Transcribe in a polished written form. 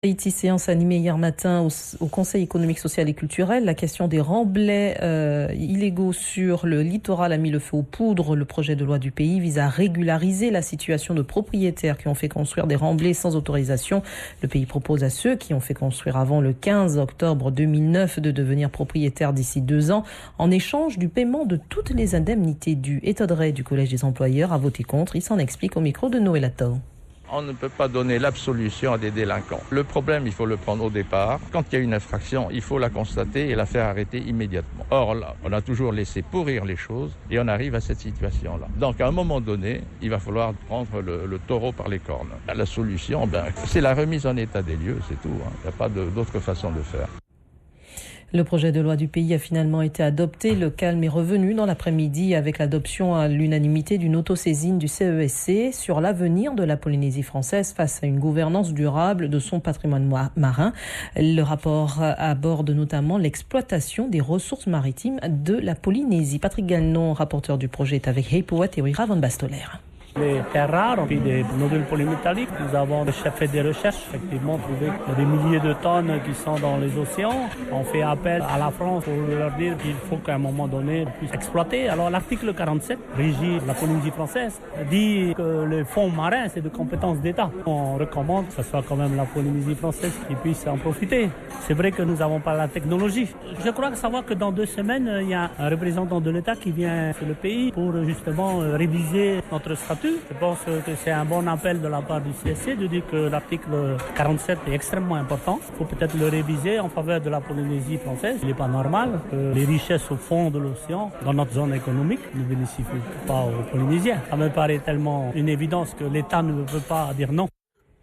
Haïti, séance animée hier matin au Conseil économique, social et culturel. La question des remblais illégaux sur le littoral a mis le feu aux poudres. Le projet de loi du pays vise à régulariser la situation de propriétaires qui ont fait construire des remblais sans autorisation. Le pays propose à ceux qui ont fait construire avant le 15 octobre 2009 de devenir propriétaires d'ici 2 ans en échange du paiement de toutes les indemnités dues. Étodrey du Collège des employeurs a voté contre. Il s'en explique au micro de Noël Attor. On ne peut pas donner l'absolution à des délinquants. Le problème, il faut le prendre au départ. Quand il y a une infraction, il faut la constater et la faire arrêter immédiatement. Or, là, on a toujours laissé pourrir les choses et on arrive à cette situation-là. Donc, à un moment donné, il va falloir prendre le taureau par les cornes. La solution, c'est la remise en état des lieux, c'est tout. Il n'y a pas d'autre façon de faire. Le projet de loi du pays a finalement été adopté. Le calme est revenu dans l'après-midi avec l'adoption à l'unanimité d'une autosaisine du CESC sur l'avenir de la Polynésie française face à une gouvernance durable de son patrimoine marin. Le rapport aborde notamment l'exploitation des ressources maritimes de la Polynésie. Patrick Gagnon, rapporteur du projet, est avec Heipoat et Wira Van Bastoler. Les terres rares, puis des nodules polymétalliques. Nous avons fait des recherches, effectivement, trouvé des milliers de tonnes qui sont dans les océans. On fait appel à la France pour leur dire qu'il faut qu'à un moment donné, on puisse exploiter. Alors l'article 47, régit la Polynésie française, dit que les fonds marins, c'est de compétence d'État. On recommande que ce soit quand même la Polynésie française qui puisse en profiter. C'est vrai que nous n'avons pas la technologie. Je crois savoir que dans 2 semaines, il y a un représentant de l'État qui vient sur le pays pour justement réviser notre statut. Je pense que c'est un bon appel de la part du CSC de dire que l'article 47 est extrêmement important. Il faut peut-être le réviser en faveur de la Polynésie française. Il n'est pas normal que les richesses au fond de l'océan, dans notre zone économique, ne bénéficient pas aux Polynésiens. Ça me paraît tellement une évidence que l'État ne peut pas dire non.